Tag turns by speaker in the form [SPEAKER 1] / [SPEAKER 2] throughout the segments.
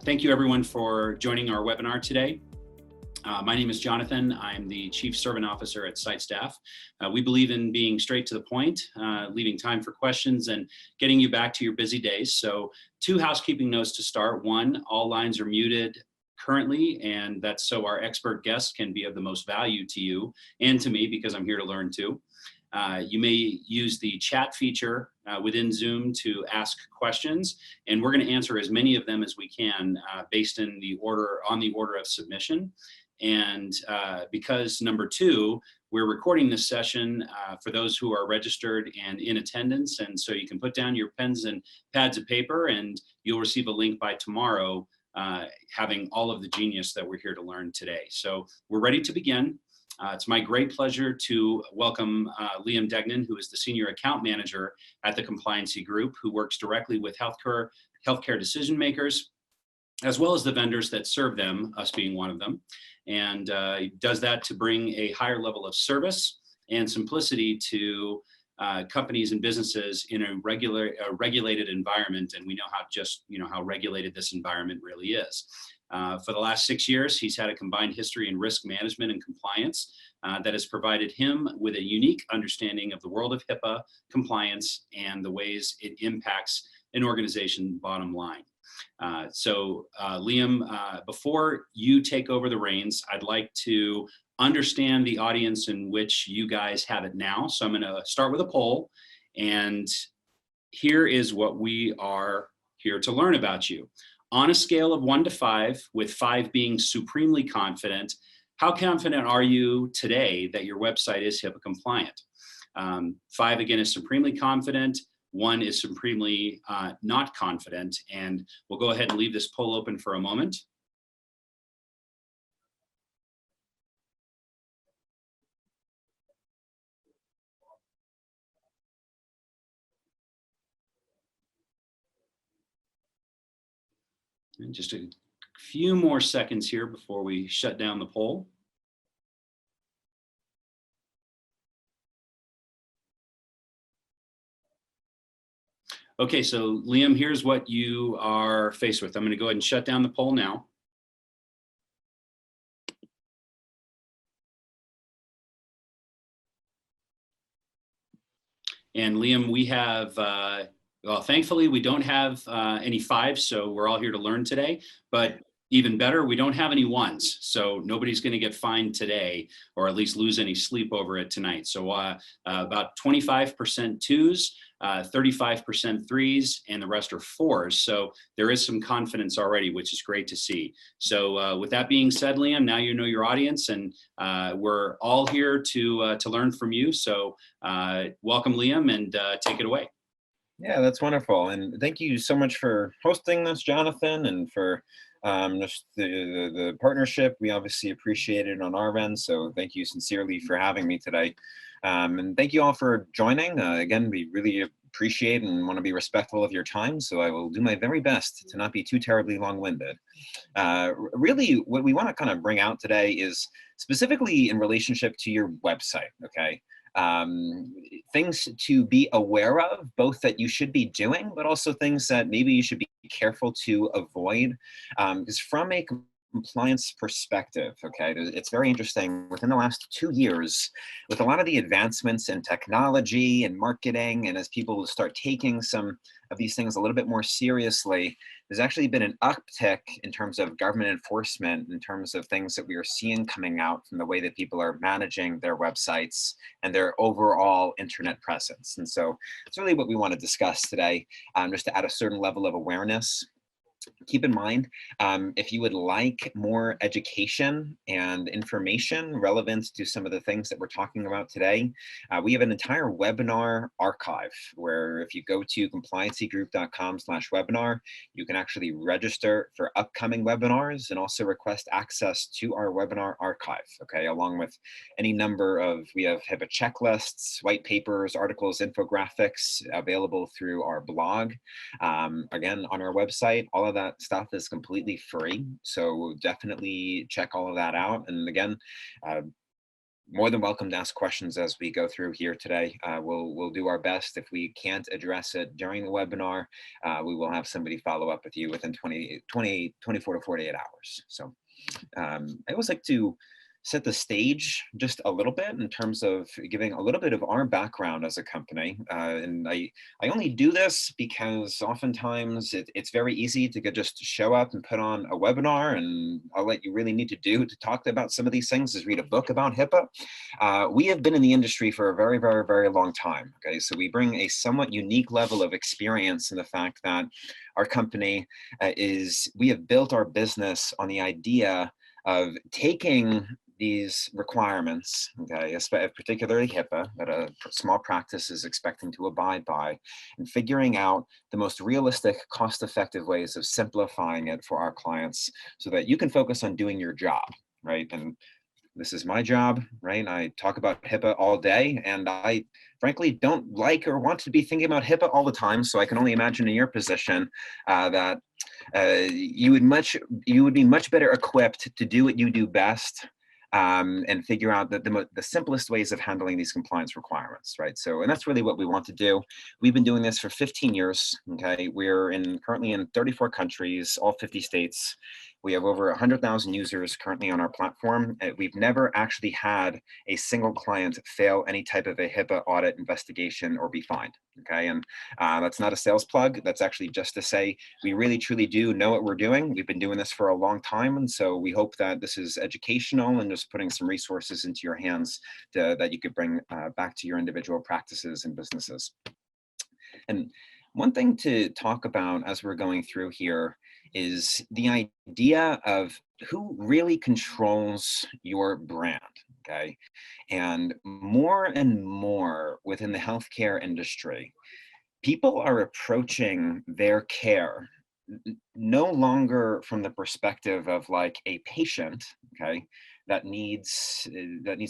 [SPEAKER 1] Thank you everyone for joining our webinar today. My name is Jonathan. I'm the Chief Servant Officer at SiteStaff. We believe in being straight to the point, leaving time for questions and getting you back to your busy days. So 2 housekeeping notes to start. 1, all lines are muted currently, and that's so our expert guests can be of the most value to you and to me because I'm here to learn too. You may use the chat feature within Zoom to ask questions, and we're going to answer as many of them as we can based in the order of submission. And because number 2, we're recording this session for those who are registered and in attendance, and so you can put down your pens and pads of paper, and you'll receive a link by tomorrow having all of the genius that we're here to learn today. So we're ready to begin. It's my great pleasure to welcome Liam Degnan, who is the Senior Account Manager at the Compliancy Group, who works directly with healthcare decision makers, as well as the vendors that serve them, us being one of them, and does that to bring a higher level of service and simplicity to companies and businesses in a regulated environment. And we know how regulated this environment really is. For the last 6 years, he's had a combined history in risk management and compliance that has provided him with a unique understanding of the world of HIPAA compliance and the ways it impacts an organization's bottom line. Liam, before you take over the reins, I'd like to understand the audience in which you guys have it now. So I'm going to start with a poll, and here is what we are here to learn about you. On a scale of 1 to 5, with 5 being supremely confident, how confident are you today that your website is HIPAA compliant? 5 again is supremely confident. 1 is supremely not confident. And we'll go ahead and leave this poll open for a moment. And just a few more seconds here before we shut down the poll. Okay, so Liam, here's what you are faced with. I'm going to go ahead and shut down the poll now. And Liam, we have, well, thankfully we don't have any 5s, so we're all here to learn today, but even better, we don't have any 1s, so nobody's going to get fined today, or at least lose any sleep over it tonight. So about 25% 2s, 35% 3s, and the rest are 4s. So there is some confidence already, which is great to see. So with that being said, Liam, now you know your audience, and we're all here to learn from you. So welcome, Liam, and take it away.
[SPEAKER 2] Yeah, that's wonderful. And thank you so much for hosting this, Jonathan, and for just the partnership. We obviously appreciate it on our end. So thank you sincerely for having me today. And thank you all for joining. Again, we really appreciate and want to be respectful of your time. So I will do my very best to not be too terribly long-winded. Really, what we want to kind of bring out today is specifically in relationship to your website, okay? Things to be aware of, both that you should be doing, but also things that maybe you should be careful to avoid. Because from a compliance perspective, okay, it's very interesting. Within the last 2 years, with a lot of the advancements in technology and marketing, and as people start taking some of these things a little bit more seriously, there's actually been an uptick in terms of government enforcement, in terms of things that we are seeing coming out from the way that people are managing their websites and their overall internet presence. And so it's really what we want to discuss today, just to add a certain level of awareness. Keep in mind, if you would like more education and information relevant to some of the things that we're talking about today, we have an entire webinar archive where if you go to compliancygroup.com/webinar, you can actually register for upcoming webinars and also request access to our webinar archive, okay, along with any number of, we have HIPAA checklists, white papers, articles, infographics available through our blog. Again, on our website, all of that stuff is completely free, so definitely check all of that out. And again, more than welcome to ask questions as we go through here today. We'll do our best. If we can't address it during the webinar, we will have somebody follow up with you within 24 to 48 hours. So I always like to set the stage just a little bit in terms of giving a little bit of our background as a company. And I only do this because oftentimes it's very easy to just show up and put on a webinar, and all that you really need to do to talk about some of these things is read a book about HIPAA. We have been in the industry for a very, very, very long time. Okay, so we bring a somewhat unique level of experience in the fact that our company we have built our business on the idea of taking these requirements, okay, particularly HIPAA, that a small practice is expecting to abide by, and figuring out the most realistic, cost-effective ways of simplifying it for our clients so that you can focus on doing your job, right? And this is my job, right? I talk about HIPAA all day, and I frankly don't like or want to be thinking about HIPAA all the time. So I can only imagine in your position that you would be much better equipped to do what you do best, and figure out the simplest ways of handling these compliance requirements, right? So, and that's really what we want to do. We've been doing this for 15 years, okay? We're currently in 34 countries, all 50 states. We have over 100,000 users currently on our platform. We've never actually had a single client fail any type of a HIPAA audit investigation or be fined, okay? And that's not a sales plug. That's actually just to say we really truly do know what we're doing. We've been doing this for a long time, and so we hope that this is educational and just putting some resources into your hands that you could bring back to your individual practices and businesses. And one thing to talk about as we're going through here is the idea of who really controls your brand, okay? And more within the healthcare industry, people are approaching their care no longer from the perspective of like a patient, okay, that needs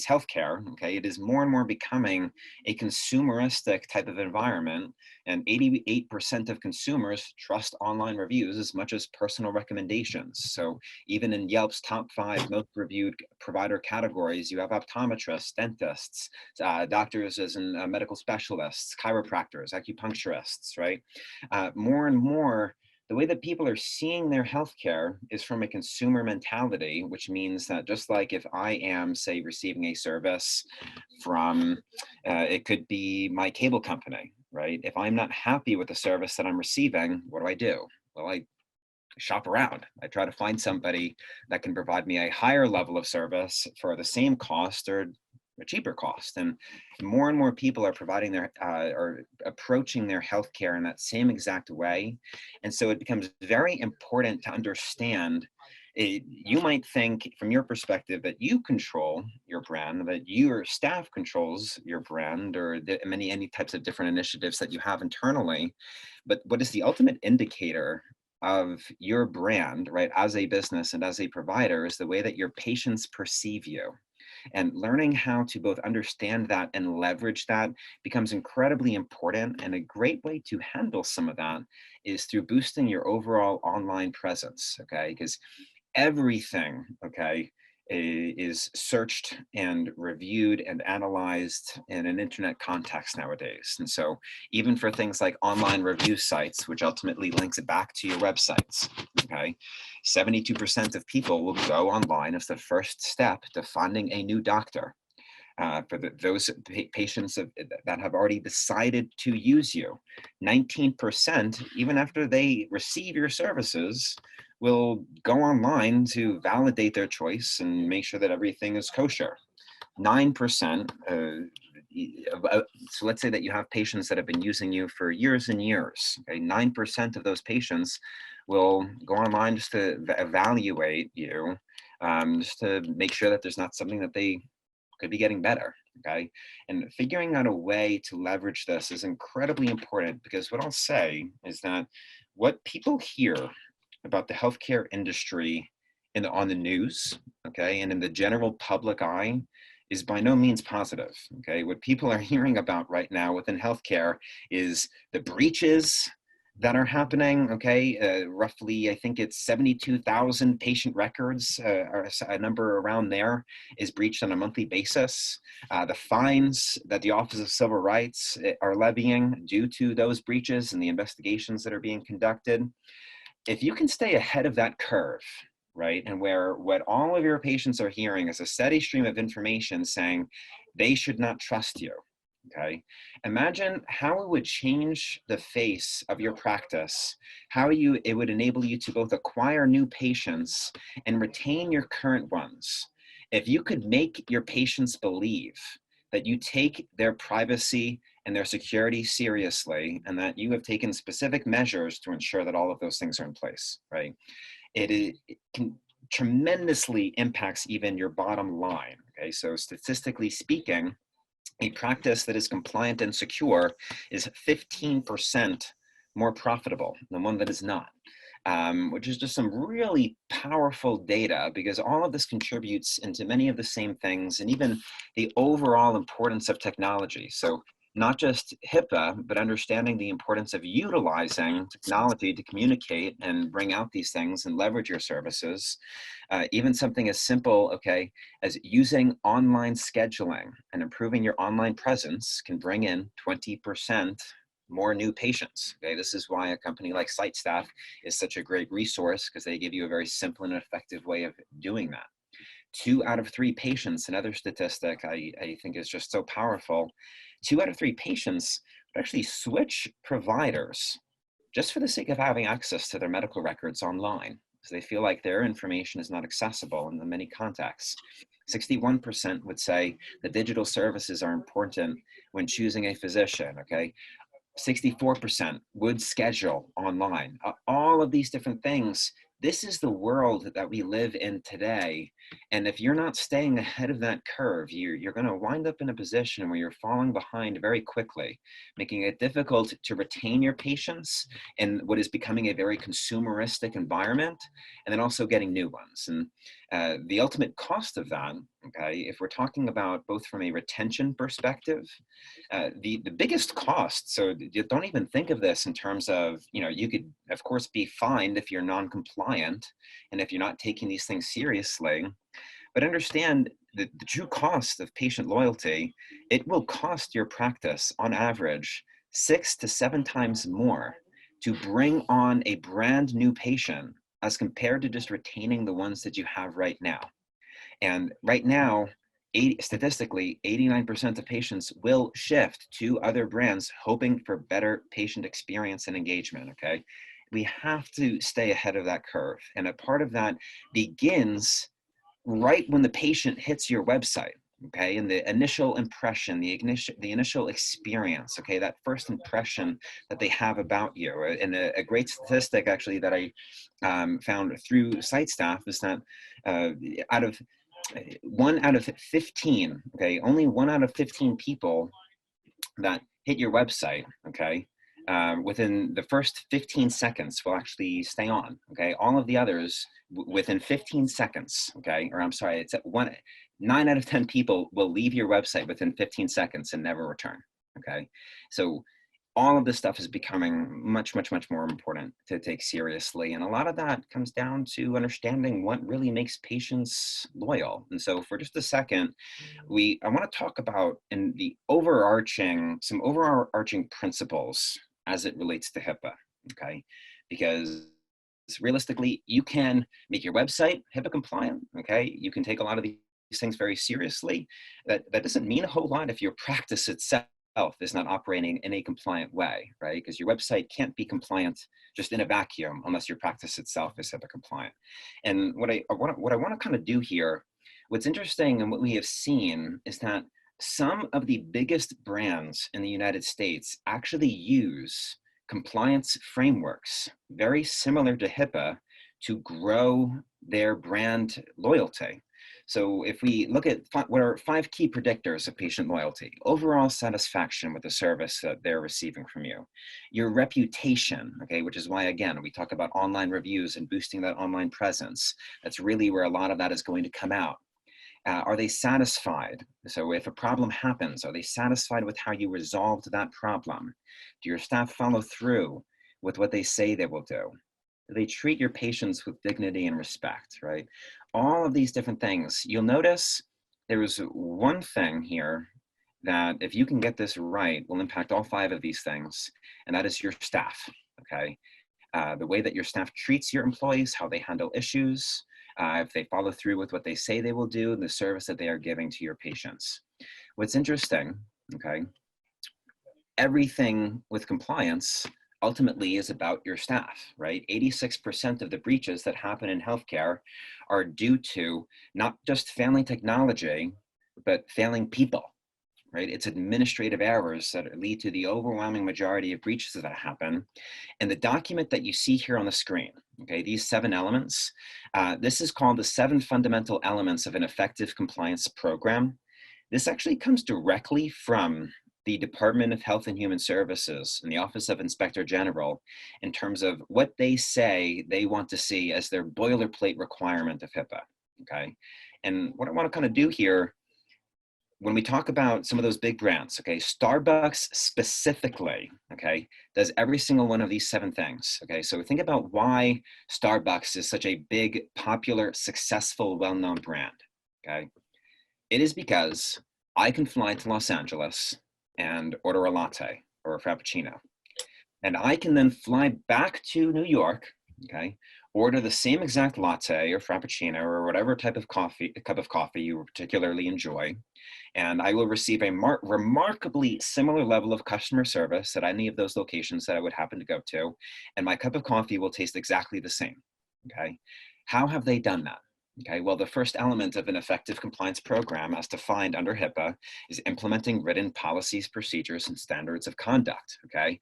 [SPEAKER 2] healthcare. Okay, it is more and more becoming a consumeristic type of environment, and 88% of consumers trust online reviews as much as personal recommendations. So even in Yelp's top 5 most reviewed provider categories, you have optometrists, dentists, doctors as in medical specialists, chiropractors, acupuncturists, right? More and more, the way that people are seeing their healthcare is from a consumer mentality, which means that just like if I am, say, receiving a service from, it could be my cable company, right? If I'm not happy with the service that I'm receiving, what do? Well, I shop around. I try to find somebody that can provide me a higher level of service for the same cost or a cheaper cost. And more people are providing or approaching their healthcare in that same exact way. And so it becomes very important to understand. You might think from your perspective that you control your brand, that your staff controls your brand, or any types of different initiatives that you have internally. But what is the ultimate indicator of your brand, right, as a business and as a provider, is the way that your patients perceive you. And learning how to both understand that and leverage that becomes incredibly important. And a great way to handle some of that is through boosting your overall online presence, okay? Because everything, okay, is searched and reviewed and analyzed in an internet context nowadays. And so even for things like online review sites, which ultimately links it back to your websites, okay, 72% of people will go online as the first step to finding a new doctor. For those patients that have already decided to use you, 19%, even after they receive your services, will go online to validate their choice and make sure that everything is kosher. 9%, so let's say that you have patients that have been using you for years and years. Okay? 9% of those patients will go online just to evaluate you, just to make sure that there's not something that they could be getting better, okay? And figuring out a way to leverage this is incredibly important, because what I'll say is that what people hear about the healthcare industry on the news, okay, and in the general public eye is by no means positive, okay? What people are hearing about right now within healthcare is the breaches, that are happening, okay? Roughly, I think it's 72,000 patient records, or a number around there, is breached on a monthly basis. The fines that the Office of Civil Rights are levying due to those breaches and the investigations that are being conducted. If you can stay ahead of that curve, right, and where what all of your patients are hearing is a steady stream of information saying they should not trust you, okay, imagine how it would change the face of your practice, how it would enable you to both acquire new patients and retain your current ones. If you could make your patients believe that you take their privacy and their security seriously, and that you have taken specific measures to ensure that all of those things are in place, right? It can tremendously impacts even your bottom line, okay? So statistically speaking, a practice that is compliant and secure is 15% more profitable than one that is not. Which is just some really powerful data, because all of this contributes into many of the same things, and even the overall importance of technology. So not just HIPAA, but understanding the importance of utilizing technology to communicate and bring out these things and leverage your services. Even something as simple, okay, as using online scheduling and improving your online presence can bring in 20% more new patients. Okay, this is why a company like SiteStaff is such a great resource, because they give you a very simple and effective way of doing that. 2 out of 3 patients, another statistic I think is just so powerful. 2 out of 3 patients would actually switch providers just for the sake of having access to their medical records online, because they feel like their information is not accessible in the many contexts. 61% would say that digital services are important when choosing a physician, okay? 64% would schedule online. All of these different things. This is the world that we live in today. And if you're not staying ahead of that curve, you're going to wind up in a position where you're falling behind very quickly, making it difficult to retain your patients in what is becoming a very consumeristic environment, and then also getting new ones. And the ultimate cost of that, okay, if we're talking about both from a retention perspective, the biggest cost, so you don't even think of this in terms of, you could of course be fined if you're non-compliant and if you're not taking these things seriously, but understand the true cost of patient loyalty. It will cost your practice on average 6 to 7 times more to bring on a brand new patient as compared to just retaining the ones that you have right now. And right now, statistically, 89% of patients will shift to other brands, hoping for better patient experience and engagement, okay? We have to stay ahead of that curve. And a part of that begins right when the patient hits your website, okay? And the initial impression, the initial experience, okay? That first impression that they have about you. And a great statistic actually that I found through SiteStaff is that out of 1 out of 15, okay, only 1 out of 15 people that hit your website, okay, within the first 15 seconds will actually stay on, okay? All of the others within 15 seconds, okay, or I'm sorry, it's 9 out of 10 people will leave your website within 15 seconds and never return, okay? So all of this stuff is becoming much, much, much more important to take seriously. And a lot of that comes down to understanding what really makes patients loyal. And so for just a second, I want to talk about some overarching principles as it relates to HIPAA, okay? Because realistically, you can make your website HIPAA compliant, okay? You can take a lot of these things very seriously. That doesn't mean a whole lot if your practice itself is not operating in a compliant way, right? Because your website can't be compliant just in a vacuum unless your practice itself is HIPAA compliant. And what I want to kind of do here, what's interesting and what we have seen is that some of the biggest brands in the United States actually use compliance frameworks very similar to HIPAA to grow their brand loyalty. So if we look at what are 5 key predictors of patient loyalty: overall satisfaction with the service that they're receiving from you, your reputation, okay, which is why, again, we talk about online reviews and boosting that online presence. That's really where a lot of that is going to come out. Are they satisfied? So if a problem happens, are they satisfied with how you resolved that problem? Do your staff follow through with what they say they will do? Do they treat your patients with dignity and respect, right? All of these different things. You'll notice there is one thing here that if you can get this right will impact all 5 of these things, and that is your staff, okay? The way that your staff treats your employees, how they handle issues, if they follow through with what they say they will do, the service that they are giving to your patients. What's interesting, okay, everything with compliance ultimately is about your staff, right? 86% of the breaches that happen in healthcare are due to not just failing technology, but failing people, right? It's administrative errors that lead to the overwhelming majority of breaches that happen. And the document that you see here on the screen, okay, these 7 elements, this is called the 7 fundamental elements of an effective compliance program. This actually comes directly from the Department of Health and Human Services and the Office of Inspector General in terms of what they say they want to see as their boilerplate requirement of HIPAA, okay? And what I want to kind of do here, when we talk about some of those big brands, okay, Starbucks specifically, okay, does every single one of these 7 things, okay? So think about why Starbucks is such a big, popular, successful, well-known brand, okay? It is because I can fly to Los Angeles and order a latte or a frappuccino. And I can then fly back to New York, okay, order the same exact latte or frappuccino or whatever type of coffee, cup of coffee you particularly enjoy. And I will receive a remarkably similar level of customer service at any of those locations that I would happen to go to. And my cup of coffee will taste exactly the same, okay? How have they done that? Okay, well, the first element of an effective compliance program as defined under HIPAA is implementing written policies, procedures, and standards of conduct, okay?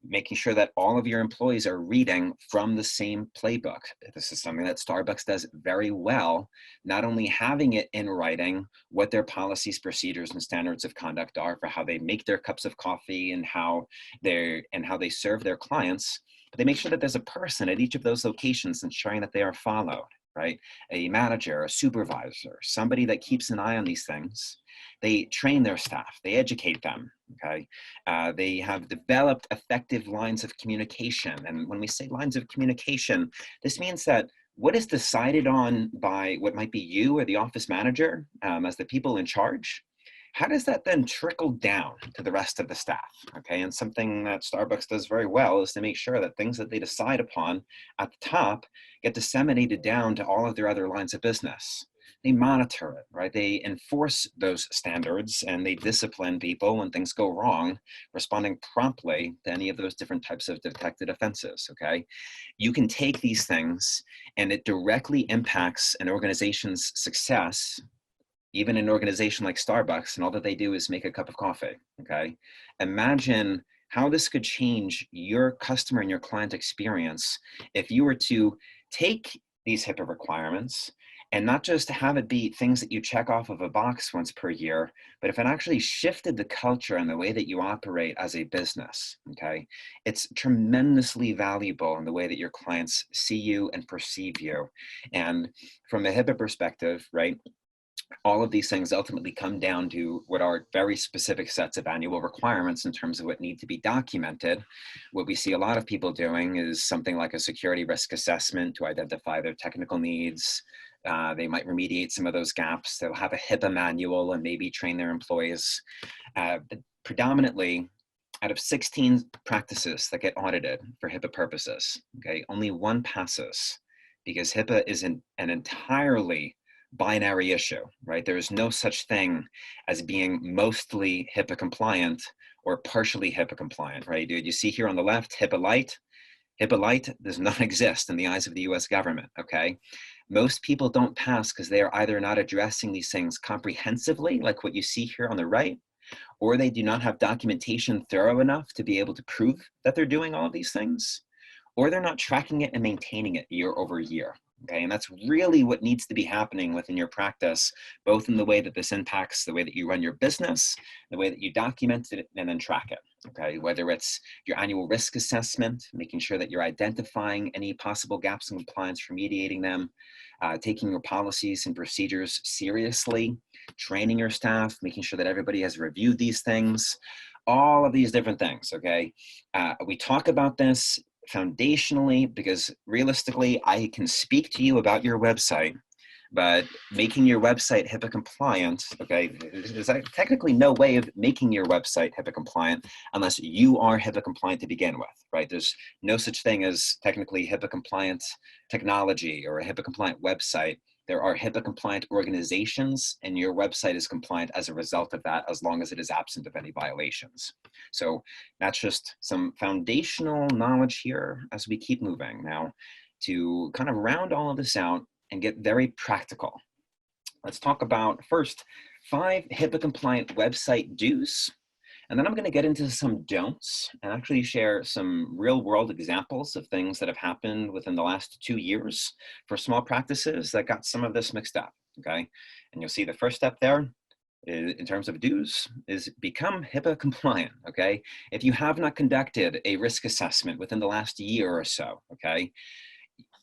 [SPEAKER 2] Making sure that all of your employees are reading from the same playbook. This is something that Starbucks does very well, not only having it in writing what their policies, procedures, and standards of conduct are for how they make their cups of coffee and how they serve their clients, but they make sure that there's a person at each of those locations ensuring that they are followed, right? A manager, a supervisor, somebody that keeps an eye on these things. They train their staff, they educate them, okay? They have developed effective lines of communication. And when we say lines of communication, this means that what is decided on by what might be you or the office manager as the people in charge, how does that then trickle down to the rest of the staff, okay? And something that Starbucks does very well is to make sure that things that they decide upon at the top get disseminated down to all of their other lines of business. They monitor it, right? They enforce those standards and they discipline people when things go wrong, responding promptly to any of those different types of detected offenses, okay? You can take these things and it directly impacts an organization's success, even an organization like Starbucks, and all that they do is make a cup of coffee, okay? Imagine how this could change your customer and your client experience if you were to take these HIPAA requirements and not just have it be things that you check off of a box once per year, but if it actually shifted the culture and the way that you operate as a business, okay? It's tremendously valuable in the way that your clients see you and perceive you. And from a HIPAA perspective, right, all of these things ultimately come down to what are very specific sets of annual requirements in terms of what need to be documented. What we see a lot of people doing is something like a security risk assessment to identify their technical needs. They might remediate some of those gaps. They'll have a HIPAA manual and maybe train their employees. But predominantly, out of 16 practices that get audited for HIPAA purposes, okay, only 1 passes because HIPAA is an entirely binary issue, right? There is no such thing as being mostly HIPAA compliant or partially HIPAA compliant, right? You see here on the left, HIPAA Light. HIPAA Light does not exist in the eyes of the US government, okay? Most people don't pass because they are either not addressing these things comprehensively, like what you see here on the right, or they do not have documentation thorough enough to be able to prove that they're doing all of these things, or they're not tracking it and maintaining it year over year. Okay, and that's really what needs to be happening within your practice, both in the way that this impacts the way that you run your business, the way that you document it and then track it. Okay, whether it's your annual risk assessment, making sure that you're identifying any possible gaps in compliance, remediating them, taking your policies and procedures seriously, training your staff, making sure that everybody has reviewed these things, all of these different things, okay? We talk about this foundationally, because realistically, I can speak to you about your website, but making your website HIPAA compliant, okay, there's technically no way of making your website HIPAA compliant unless you are HIPAA compliant to begin with, right? There's no such thing as technically HIPAA compliant technology or a HIPAA compliant website. There are HIPAA compliant organizations, and your website is compliant as a result of that, as long as it is absent of any violations. So that's just some foundational knowledge here as we keep moving. Now, to kind of round all of this out and get very practical, let's talk about first 5 HIPAA compliant website do's. And then I'm going to get into some don'ts and actually share some real world examples of things that have happened within the last 2 years for small practices that got some of this mixed up, okay? And you'll see the first step there in terms of do's is become HIPAA compliant, okay? If you have not conducted a risk assessment within the last year or so, okay,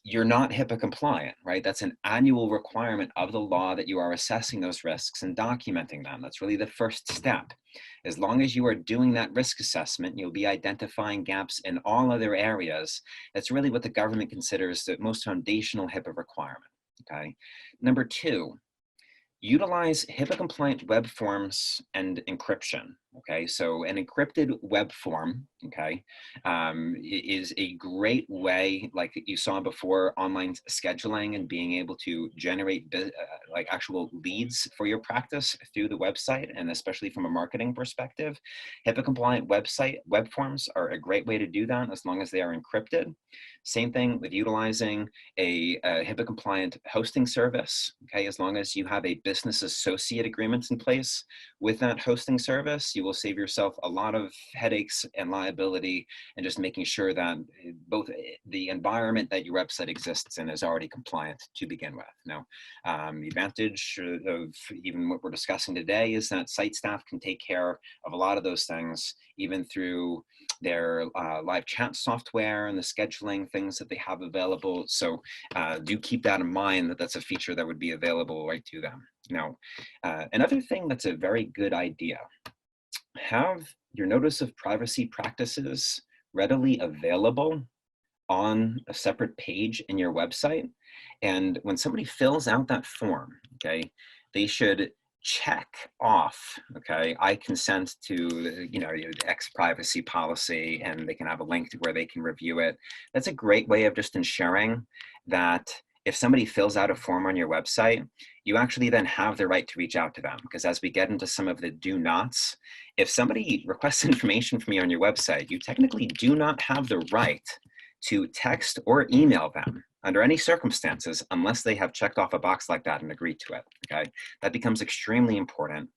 [SPEAKER 2] you're not HIPAA compliant, right? That's an annual requirement of the law that you are assessing those risks and documenting them. That's really the first step. As long as you are doing that risk assessment, you'll be identifying gaps in all other areas. That's really what the government considers the most foundational HIPAA requirement, okay? Number 2, utilize HIPAA compliant web forms and encryption. Okay, so an encrypted web form, okay, is a great way, like you saw before, online scheduling and being able to generate like actual leads for your practice through the website, and especially from a marketing perspective. HIPAA compliant web forms are a great way to do that as long as they are encrypted. Same thing with utilizing a HIPAA compliant hosting service, okay, as long as you have a business associate agreement in place with that hosting service, you will save yourself a lot of headaches and liability, and just making sure that both the environment that your website exists in is already compliant to begin with. Now, the advantage of even what we're discussing today is that site staff can take care of a lot of those things, even through their live chat software and the scheduling things that they have available. So do keep that in mind, that that's a feature that would be available right to them. Now, another thing that's a very good idea, have your notice of privacy practices readily available on a separate page in your website. And when somebody fills out that form, okay, they should check off, okay, I consent to, you know, X privacy policy, and they can have a link to where they can review it. That's a great way of just ensuring that if somebody fills out a form on your website, you actually then have the right to reach out to them. Because as we get into some of the do nots, if somebody requests information from you on your website, you technically do not have the right to text or email them under any circumstances unless they have checked off a box like that and agreed to it, okay? That becomes extremely important.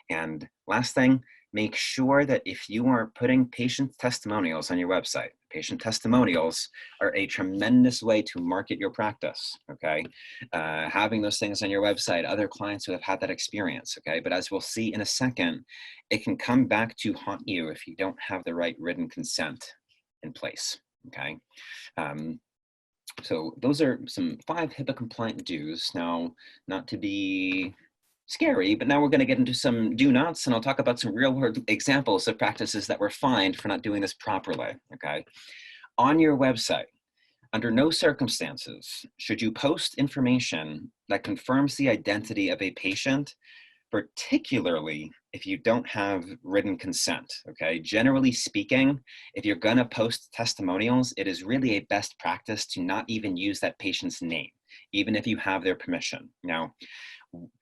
[SPEAKER 2] And last thing, make sure that if you are putting patient testimonials on your website, patient testimonials are a tremendous way to market your practice, okay? Having those things on your website, other clients who have had that experience, okay? But as we'll see in a second, it can come back to haunt you if you don't have the right written consent in place, okay? So those are some 5 HIPAA compliant do's. Now, not to be scary, but now we're going to get into some do nots, and I'll talk about some real world examples of practices that were fined for not doing this properly, okay? On your website, under no circumstances should you post information that confirms the identity of a patient, particularly if you don't have written consent, okay? Generally speaking, if you're gonna post testimonials, it is really a best practice to not even use that patient's name, even if you have their permission. Now,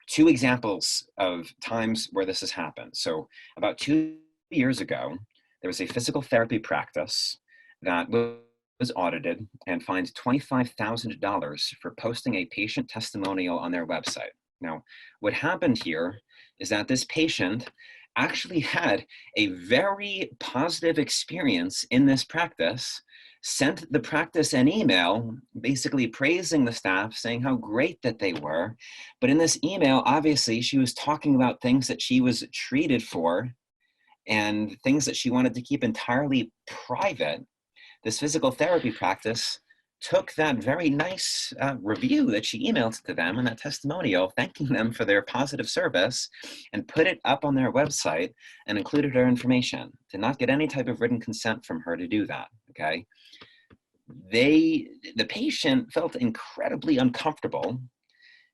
[SPEAKER 2] 2 examples of times where this has happened. So about 2 years ago, there was a physical therapy practice that was audited and fined $25,000 for posting a patient testimonial on their website. Now, what happened here is that this patient actually had a very positive experience in this practice, sent the practice an email basically praising the staff, saying how great that they were. But in this email, obviously, she was talking about things that she was treated for and things that she wanted to keep entirely private. This physical therapy practice took that very nice review that she emailed to them and that testimonial, thanking them for their positive service, and put it up on their website and included her information. Did not get any type of written consent from her to do that, okay? the patient felt incredibly uncomfortable.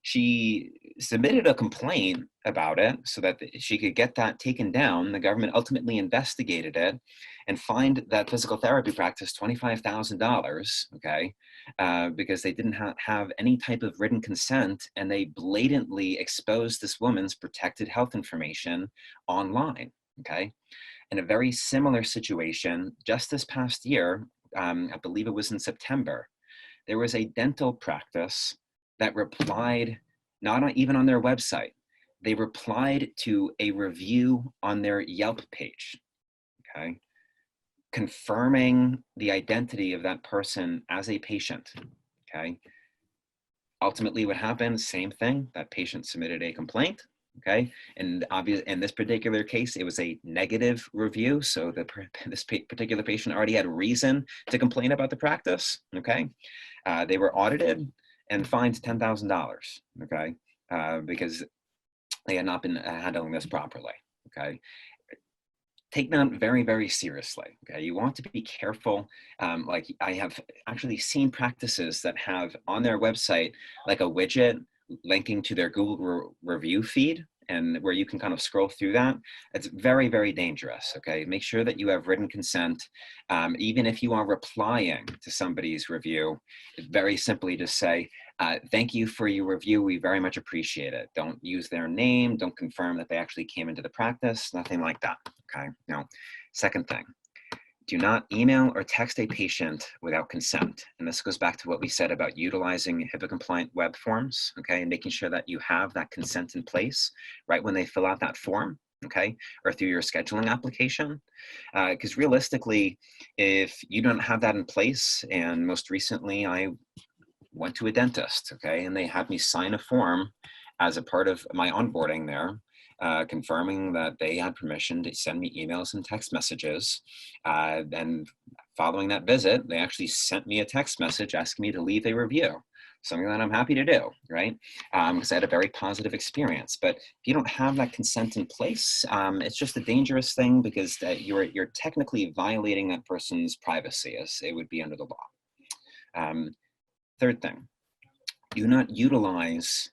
[SPEAKER 2] She submitted a complaint about it so that she could get that taken down. The government ultimately investigated it and fined that physical therapy practice $25,000, okay, because they didn't have any type of written consent, and they blatantly exposed this woman's protected health information online, okay? In a very similar situation, just this past year, I believe it was in September, there was a dental practice that replied, even on their website, they replied to a review on their Yelp page, okay, confirming the identity of that person as a patient, okay. Ultimately, what happened, same thing, that patient submitted a complaint, okay, and in this particular case, it was a negative review, so this particular patient already had reason to complain about the practice, okay. They were audited and fined $10,000, okay, because they had not been handling this properly, okay. Take that very, very seriously, okay? You want to be careful. Like, I have actually seen practices that have on their website like a widget linking to their Google review feed, and where you can kind of scroll through that. It's very, very dangerous, okay? Make sure that you have written consent. Even if you are replying to somebody's review, very simply just say, thank you for your review. We very much appreciate it. Don't use their name. Don't confirm that they actually came into the practice. Nothing like that, okay? Now, second thing, do not email or text a patient without consent. And this goes back to what we said about utilizing HIPAA compliant web forms, okay? And making sure that you have that consent in place right when they fill out that form, okay? Or through your scheduling application. Because realistically, if you don't have that in place, and most recently I went to a dentist, okay? And they had me sign a form as a part of my onboarding there, confirming that they had permission to send me emails and text messages. And following that visit, they actually sent me a text message asking me to leave a review, something that I'm happy to do, right? Because I had a very positive experience. But if you don't have that consent in place, it's just a dangerous thing, because you're technically violating that person's privacy, as it would be under the law. Third thing, do not utilize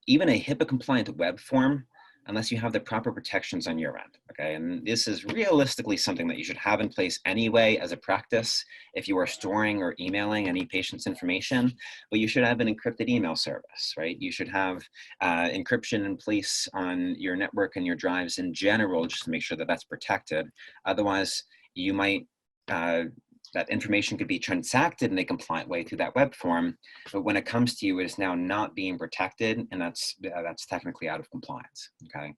[SPEAKER 2] even a HIPAA compliant web form unless you have the proper protections on your end, okay? And this is realistically something that you should have in place anyway as a practice if you are storing or emailing any patient's information, but you should have an encrypted email service, right? You should have encryption in place on your network and your drives in general, just to make sure that that's protected. Otherwise, you might, that information could be transacted in a compliant way through that web form, but when it comes to you, it is now not being protected, and that's technically out of compliance, okay?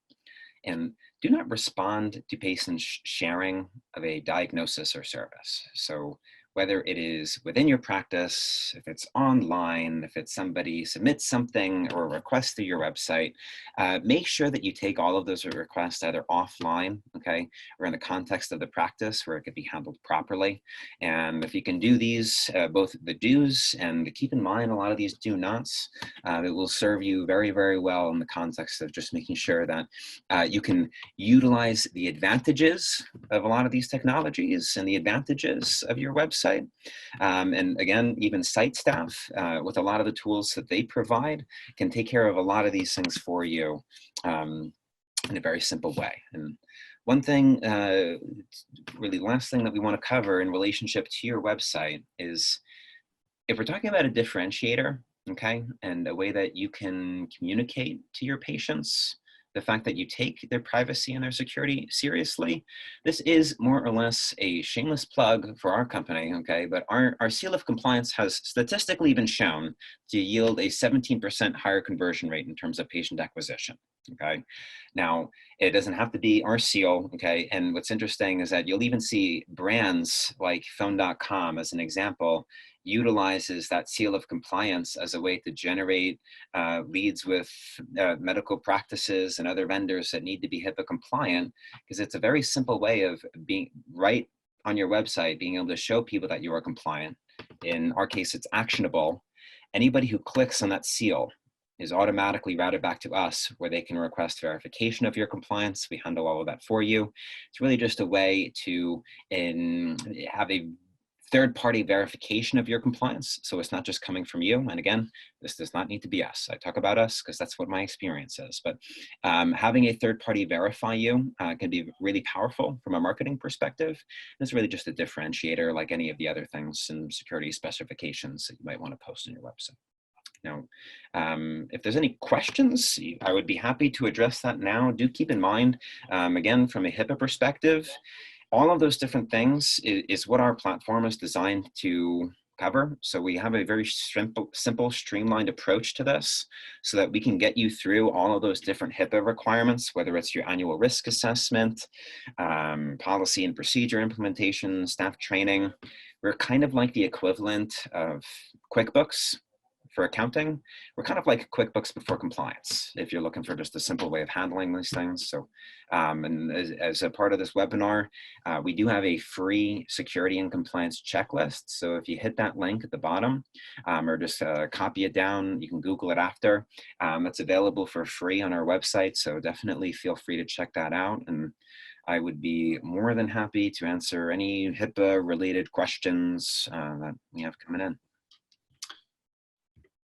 [SPEAKER 2] And do not respond to patients sharing of a diagnosis or service. So whether it is within your practice, if it's online, if it's somebody submits something or a request through your website, make sure that you take all of those requests either offline, okay, or in the context of the practice where it could be handled properly. And if you can do these, both the do's and keep in mind a lot of these do nots, it will serve you very, very well in the context of just making sure that you can utilize the advantages of a lot of these technologies and the advantages of your website. And again, even site staff, with a lot of the tools that they provide, can take care of a lot of these things for you in a very simple way. And one thing, really last thing that we want to cover in relationship to your website is, if we're talking about a differentiator, okay, and a way that you can communicate to your patients the fact that you take their privacy and their security seriously, this is more or less a shameless plug for our company, okay? But our seal of compliance has statistically been shown to yield a 17% higher conversion rate in terms of patient acquisition, okay? Now, it doesn't have to be our seal, okay? And what's interesting is that you'll even see brands like phone.com, as an example, utilizes that seal of compliance as a way to generate leads with medical practices and other vendors that need to be HIPAA compliant, because it's a very simple way of being right on your website, being able to show people that you are compliant. In our case, it's actionable. Anybody who clicks on that seal is automatically routed back to us, where they can request verification of your compliance. We handle all of that for you. It's really just a way to have a third-party verification of your compliance. So it's not just coming from you. And again, this does not need to be us. I talk about us because that's what my experience is. But having a third party verify you can be really powerful from a marketing perspective. It's really just a differentiator like any of the other things and security specifications that you might want to post on your website. Now, if there's any questions, I would be happy to address that now. Do keep in mind, again, from a HIPAA perspective, all of those different things is what our platform is designed to cover. So we have a very simple, streamlined approach to this so that we can get you through all of those different HIPAA requirements, whether it's your annual risk assessment, policy and procedure implementation, staff training. We're kind of like the equivalent of QuickBooks for accounting. We're kind of like QuickBooks before compliance, if you're looking for just a simple way of handling these things. So, and as a part of this webinar, we do have a free security and compliance checklist. So if you hit that link at the bottom, or just copy it down, you can Google it after. It's available for free on our website. So definitely feel free to check that out. And I would be more than happy to answer any HIPAA related questions that we have coming in.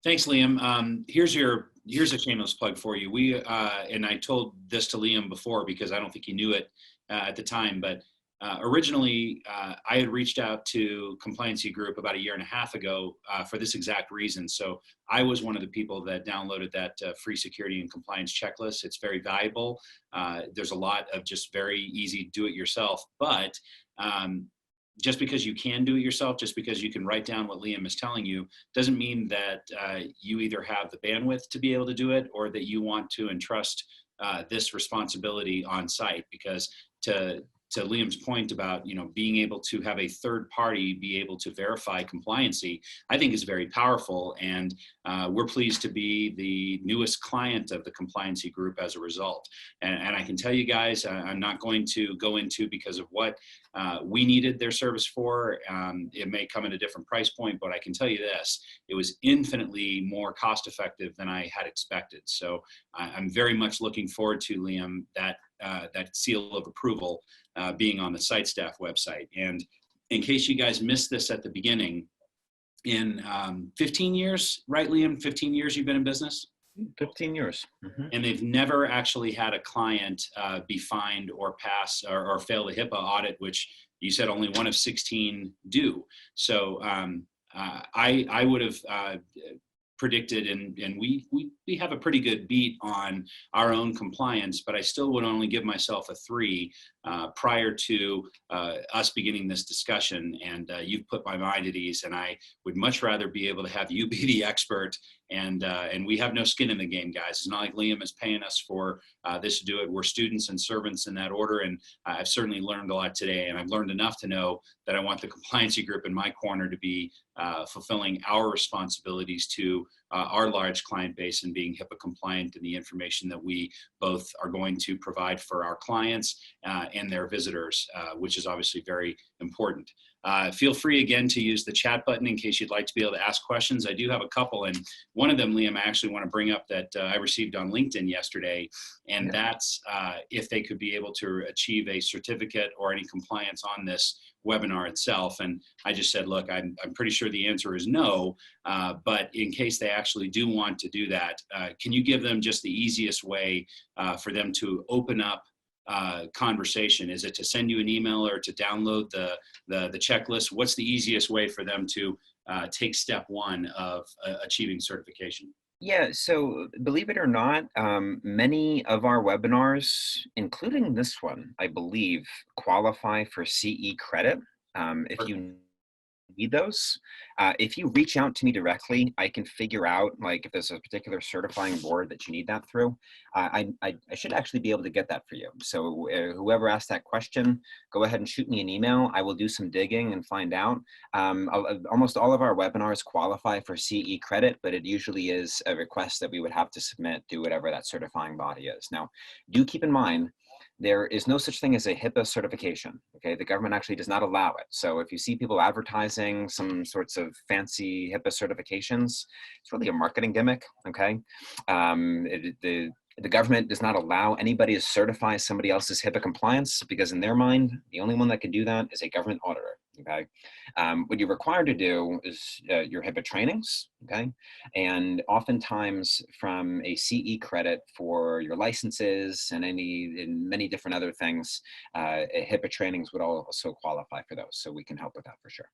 [SPEAKER 1] Thanks, Liam. Here's a shameless plug for you. We and I told this to Liam before because I don't think he knew it at the time, but originally I had reached out to Compliancy Group about 1.5 years ago for this exact reason. So I was one of the people that downloaded that free security and compliance checklist. It's very valuable. There's a lot of just very easy do-it-yourself, but just because you can do it yourself, just because you can write down what Liam is telling you, doesn't mean that you either have the bandwidth to be able to do it or that you want to entrust this responsibility on site. Because to Liam's point about, being able to have a third party be able to verify compliancy, I think is very powerful. And we're pleased to be the newest client of the Compliancy Group as a result. And I can tell you guys, I'm not going to go into because of what we needed their service for. It may come at a different price point, but I can tell you this, it was infinitely more cost effective than I had expected. So I'm very much looking forward to, Liam, that seal of approval being on the site staff website. And in case you guys missed this at the beginning, in 15 years, right, Liam? 15 years you've been in business?
[SPEAKER 2] 15 years. Mm-hmm.
[SPEAKER 1] And they've never actually had a client be fined or pass or fail the HIPAA audit, which you said only 1 of 16 do. So I would have predicted, and we have a pretty good beat on our own compliance, but I still would only give myself a 3 prior to us beginning this discussion. And you've put my mind at ease, and I would much rather be able to have you be the expert. And we have no skin in the game, guys. It's not like Liam is paying us for this to do it. We're students and servants in that order. And I've certainly learned a lot today. And I've learned enough to know that I want the Compliancy Group in my corner to be fulfilling our responsibilities to our large client base and being HIPAA compliant in the information that we both are going to provide for our clients and their visitors, which is obviously very important. Feel free again to use the chat button in case you'd like to be able to ask questions. I do have a couple, and one of them, Liam, I actually want to bring up that I received on LinkedIn yesterday, and that's if they could be able to achieve a certificate or any compliance on this webinar itself. And I just said, look, I'm pretty sure the answer is no, but in case they actually do want to do that, can you give them just the easiest way for them to open up conversation? Is it to send you an email or to download the checklist? What's the easiest way for them to take step 1 of achieving certification?
[SPEAKER 2] Yeah, so believe it or not, many of our webinars, including this one, I believe, qualify for CE credit. If you need those, if you reach out to me directly, I can figure out like if there's a particular certifying board that you need that through. I should actually be able to get that for you. So whoever asked that question, go ahead and shoot me an email. I will do some digging and find out. Almost all of our webinars qualify for CE credit, but it usually is a request that we would have to submit to whatever that certifying body is. Now, do keep in mind, there is no such thing as a HIPAA certification, okay? The government actually does not allow it. So if you see people advertising some sorts of fancy HIPAA certifications, it's really a marketing gimmick, okay? The government does not allow anybody to certify somebody else's HIPAA compliance because in their mind, the only one that can do that is a government auditor, Okay, what you're required to do is your HIPAA trainings. Okay, and oftentimes from a CE credit for your licenses and many different other things, HIPAA trainings would also qualify for those. So we can help with that for sure.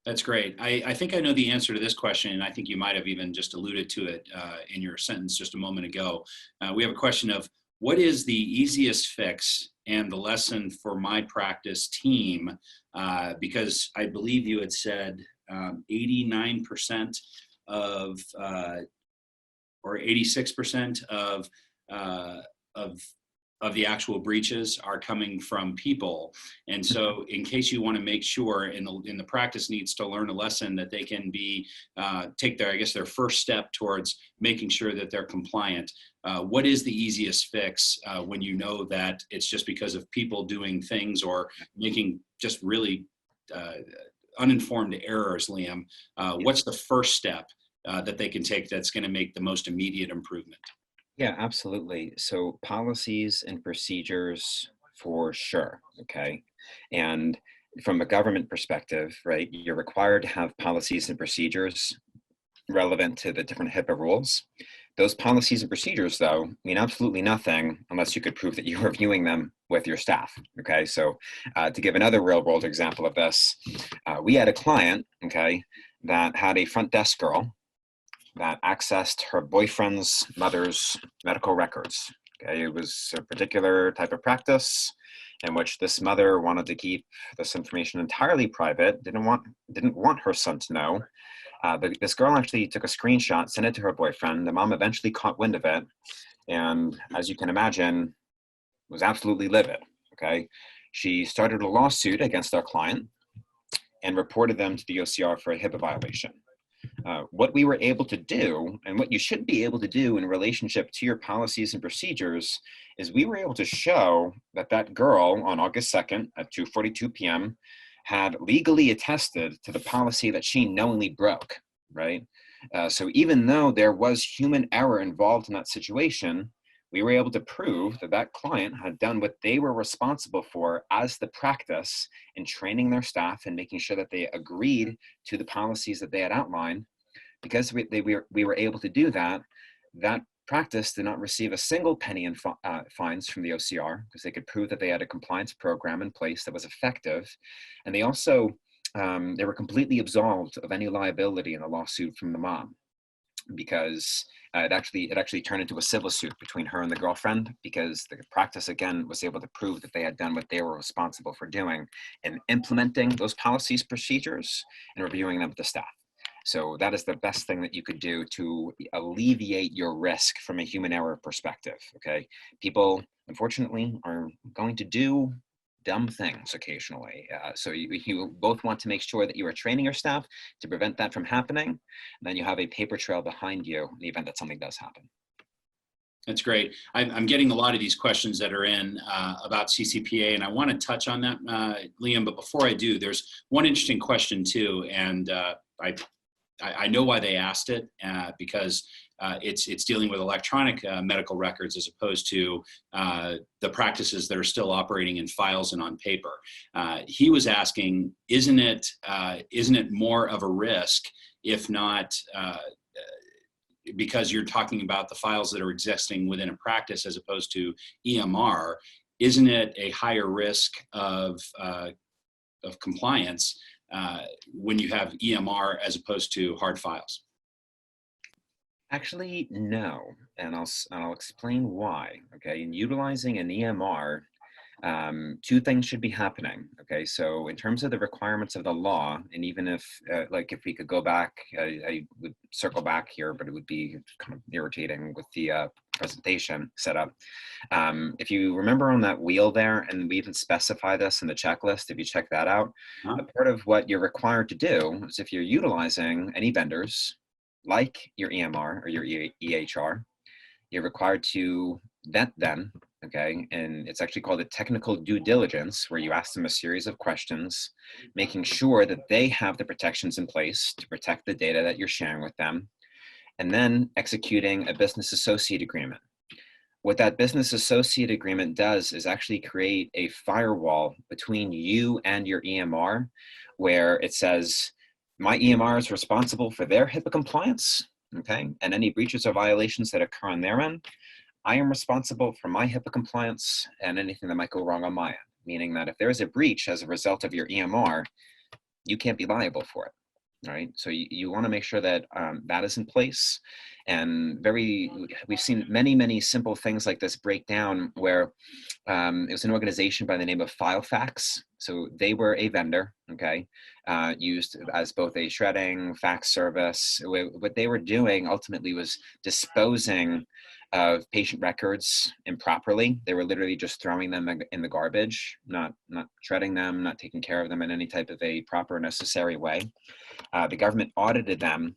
[SPEAKER 1] That's great. I think I know the answer to this question, and I think you might have even just alluded to it in your sentence just a moment ago. We have a question of what is the easiest fix and the lesson for my practice team? Because I believe you had said 89% of or 86% of of the actual breaches are coming from people. And so in case you want to make sure in the practice needs to learn a lesson that they can be, take their, I guess, their first step towards making sure that they're compliant. What is the easiest fix when you know that it's just because of people doing things or making just really uninformed errors, Liam? What's the first step that they can take that's going to make the most immediate improvement?
[SPEAKER 2] Yeah, absolutely. So policies and procedures for sure. Okay. And from a government perspective, right, you're required to have policies and procedures relevant to the different HIPAA rules. Those policies and procedures, though, mean absolutely nothing unless you could prove that you're reviewing them with your staff. Okay. So to give another real world example of this, we had a client, okay, that had a front desk girl that accessed her boyfriend's mother's medical records. Okay, it was a particular type of practice in which this mother wanted to keep this information entirely private, didn't want her son to know. But this girl actually took a screenshot, sent it to her boyfriend. The mom eventually caught wind of it, and as you can imagine, was absolutely livid. Okay, she started a lawsuit against our client and reported them to the OCR for a HIPAA violation. What we were able to do, and what you should be able to do in relationship to your policies and procedures, is we were able to show that that girl on August 2nd at 2:42 p.m. had legally attested to the policy that she knowingly broke, right? So even though there was human error involved in that situation, we were able to prove that that client had done what they were responsible for as the practice in training their staff and making sure that they agreed to the policies that they had outlined. Because we were able to do that, that practice did not receive a single penny in fines from the OCR because they could prove that they had a compliance program in place that was effective. And they also, they were completely absolved of any liability in the lawsuit from the mom, because it actually turned into a civil suit between her and the girlfriend, because the practice again was able to prove that they had done what they were responsible for doing in implementing those policies, procedures, and reviewing them with the staff. So that is the best thing that you could do to alleviate your risk from a human error perspective. Okay, people unfortunately are going to do dumb things occasionally. So you both want to make sure that you are training your staff to prevent that from happening. And then you have a paper trail behind you in the event that something does happen.
[SPEAKER 1] That's great. I'm getting a lot of these questions that are in about CCPA, and I want to touch on that, Liam. But before I do, there's one interesting question too, and I know why they asked it, because it's dealing with electronic medical records as opposed to the practices that are still operating in files and on paper. He was asking, isn't it more of a risk, if not, because you're talking about the files that are existing within a practice as opposed to EMR, isn't it a higher risk of compliance when you have EMR as opposed to hard files?
[SPEAKER 2] Actually, no, and I'll explain why. Okay, in utilizing an EMR, two things should be happening. Okay, so in terms of the requirements of the law, and even if like if we could go back, I would circle back here, but it would be kind of irritating with the presentation setup. If you remember on that wheel there, and we even specify this in the checklist, if you check that out, a part of what you're required to do is if you're utilizing any vendors like your EMR or your EHR, you're required to vet them, okay? And it's actually called a technical due diligence, where you ask them a series of questions, making sure that they have the protections in place to protect the data that you're sharing with them, and then executing a business associate agreement. what that business associate agreement does is actually create a firewall between you and your EMR, where it says, my EMR is responsible for their HIPAA compliance, okay? And any breaches or violations that occur on their end, I am responsible for my HIPAA compliance and anything that might go wrong on my end. Meaning that if there is a breach as a result of your EMR, you can't be liable for it. Right, so you want to make sure that that is in place, and we've seen many simple things like this break down. Where it was an organization by the name of Filefax. So they were a vendor, okay, used as both a shredding fax service. What they were doing ultimately was disposing of patient records improperly. They were literally just throwing them in the garbage, not shredding them, not taking care of them in any type of a proper, necessary way. The government audited them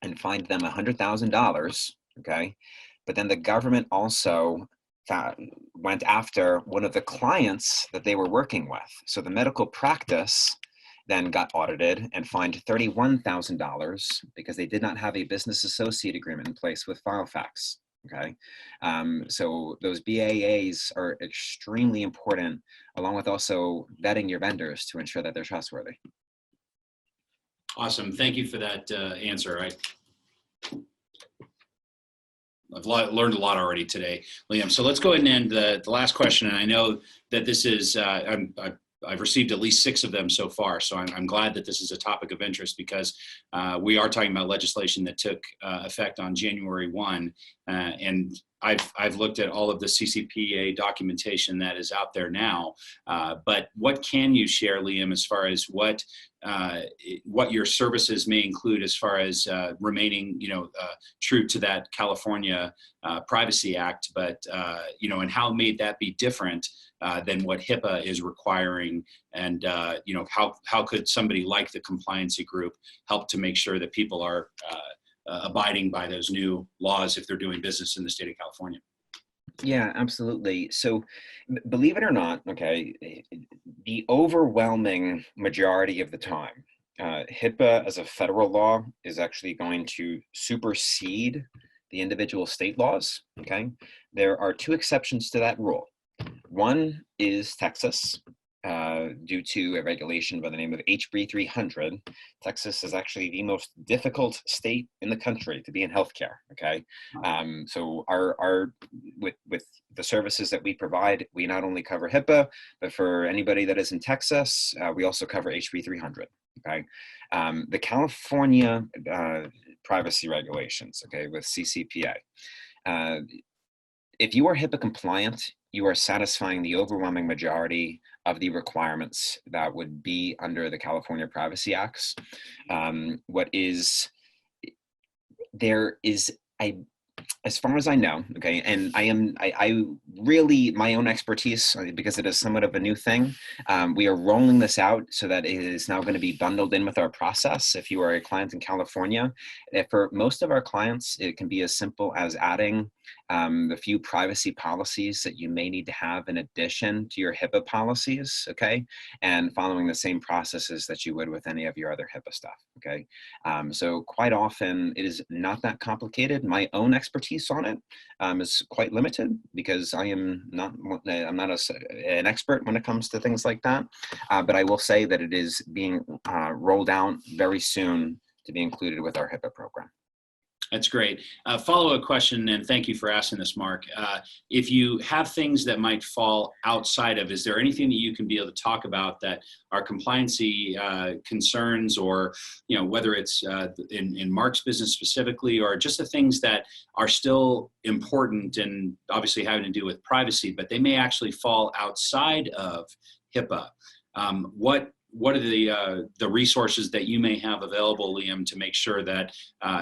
[SPEAKER 2] and fined them $100,000, okay? But then the government also went after one of the clients that they were working with. So the medical practice then got audited and fined $31,000 because they did not have a business associate agreement in place with Filefax. Okay, so those BAAs are extremely important, along with also vetting your vendors to ensure that they're trustworthy.
[SPEAKER 1] Awesome. Thank you for that answer. I've learned a lot already today, Liam. So let's go ahead and end the last question. And I know that this is, I've received at least 6 of them so far. So I'm glad that this is a topic of interest, because we are talking about legislation that took effect on January 1. And I've looked at all of the CCPA documentation that is out there now. But what can you share, Liam, as far as what your services may include, as far as remaining, true to that California Privacy Act, but and how may that be different than what HIPAA is requiring, and how could somebody like the compliancy group help to make sure that people are abiding by those new laws if they're doing business in the state of California?
[SPEAKER 2] Yeah, absolutely. So believe it or not, okay, the overwhelming majority of the time, HIPAA as a federal law is actually going to supersede the individual state laws, okay? There are 2 exceptions to that rule. One is Texas, due to a regulation by the name of HB 300. Texas is actually the most difficult state in the country to be in healthcare. Okay, so with the services that we provide, we not only cover HIPAA, but for anybody that is in Texas, we also cover HB 300. Okay, the California privacy regulations. Okay, with CCPA. If you are HIPAA compliant, you are satisfying the overwhelming majority of the requirements that would be under the California Privacy Acts. As far as I know, okay, and I really, my own expertise, because it is somewhat of a new thing, we are rolling this out so that it is now going to be bundled in with our process. If you are a client in California, for most of our clients, it can be as simple as adding the few privacy policies that you may need to have in addition to your HIPAA policies, okay, and following the same processes that you would with any of your other HIPAA stuff, okay. So quite often it is not that complicated. My own expertise on it is quite limited, because I'm not an expert when it comes to things like that. But I will say that it is being rolled out very soon to be included with our HIPAA program.
[SPEAKER 1] That's great. Follow-up question, and thank you for asking this, Mark. If you have things that might fall outside of, is there anything that you can be able to talk about that are compliancy concerns, or whether it's in Mark's business specifically, or just the things that are still important and obviously having to do with privacy, but they may actually fall outside of HIPAA? What are the resources that you may have available, Liam, to make sure that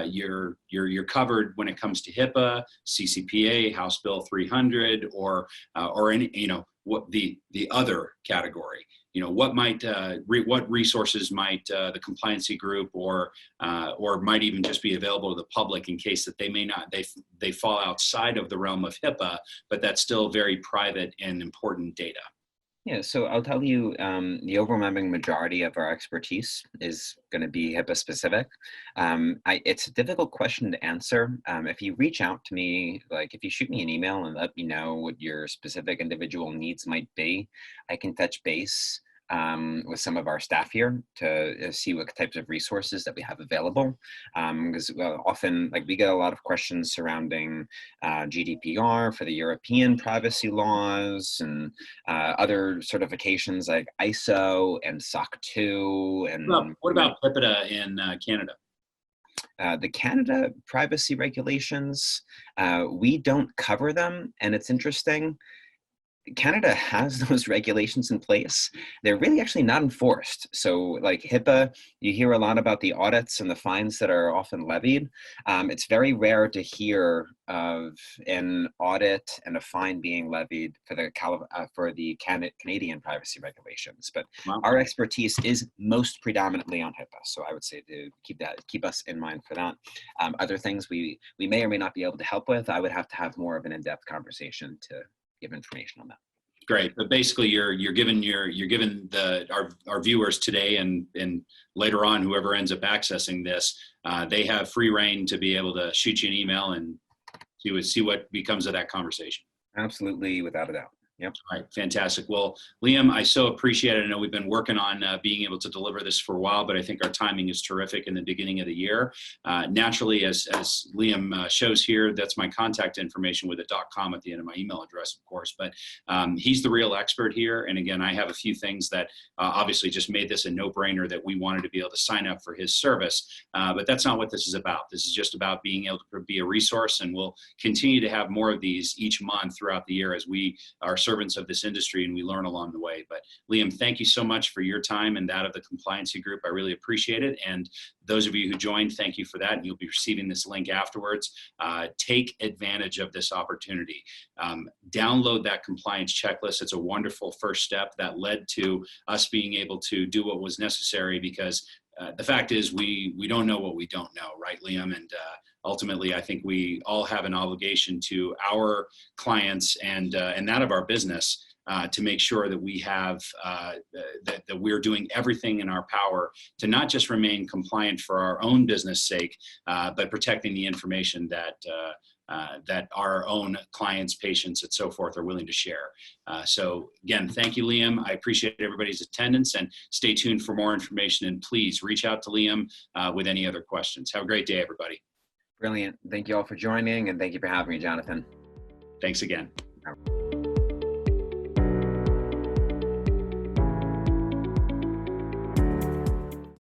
[SPEAKER 1] you're covered when it comes to HIPAA, CCPA, House Bill 300, or any what the other category? What resources might the compliancy group or might even just be available to the public in case that they fall outside of the realm of HIPAA, but that's still very private and important data?
[SPEAKER 2] Yeah, so I'll tell you, the overwhelming majority of our expertise is going to be HIPAA specific. It's a difficult question to answer. If you reach out to me, like if you shoot me an email and let me know what your specific individual needs might be, I can touch base with some of our staff here to see what types of resources that we have available. Because often, like we get a lot of questions surrounding GDPR for the European privacy laws and other certifications like ISO and SOC 2 and
[SPEAKER 1] What about HIPAA in Canada?
[SPEAKER 2] the Canada privacy regulations. We don't cover them, and it's interesting. Canada has those regulations in place. They're really actually not enforced. So like HIPAA, you hear a lot about the audits and the fines that are often levied. It's very rare to hear of an audit and a fine being levied for the Canadian privacy regulations. But
[SPEAKER 1] Wow.
[SPEAKER 2] our expertise is most predominantly on HIPAA. So I would say to keep us in mind for that. Other things we may or may not be able to help with, I would have to have more of an in-depth conversation to give information on that.
[SPEAKER 1] Great, but basically you're giving our viewers today and later on whoever ends up accessing this, they have free reign to be able to shoot you an email and see what becomes of that conversation.
[SPEAKER 2] Absolutely, without a doubt. Yep.
[SPEAKER 1] All right, fantastic. Well, Liam, I so appreciate it. I know we've been working on being able to deliver this for a while, but I think our timing is terrific in the beginning of the year. Naturally, as Liam shows here, that's my contact information with a .com at the end of my email address, of course. But he's the real expert here. And again, I have a few things that obviously just made this a no-brainer that we wanted to be able to sign up for his service. But that's not what this is about. This is just about being able to be a resource, and we'll continue to have more of these each month throughout the year as we are servants of this industry and we learn along the way. But Liam, thank you so much for your time and that of the compliancy group. I really appreciate it. And those of you who joined, thank you for that. And you'll be receiving this link afterwards. Take advantage of this opportunity. Download that compliance checklist. It's a wonderful first step that led to us being able to do what was necessary, because the fact is we don't know what we don't know, right, Liam? And ultimately, I think we all have an obligation to our clients and that of our business to make sure that we have that we're doing everything in our power to not just remain compliant for our own business sake, but protecting the information that our own clients, patients, and so forth are willing to share. So again, thank you, Liam. I appreciate everybody's attendance, and stay tuned for more information. And please reach out to Liam with any other questions. Have a great day, everybody.
[SPEAKER 2] Brilliant. Thank you all for joining, and thank you for having me, Jonathan.
[SPEAKER 1] Thanks again.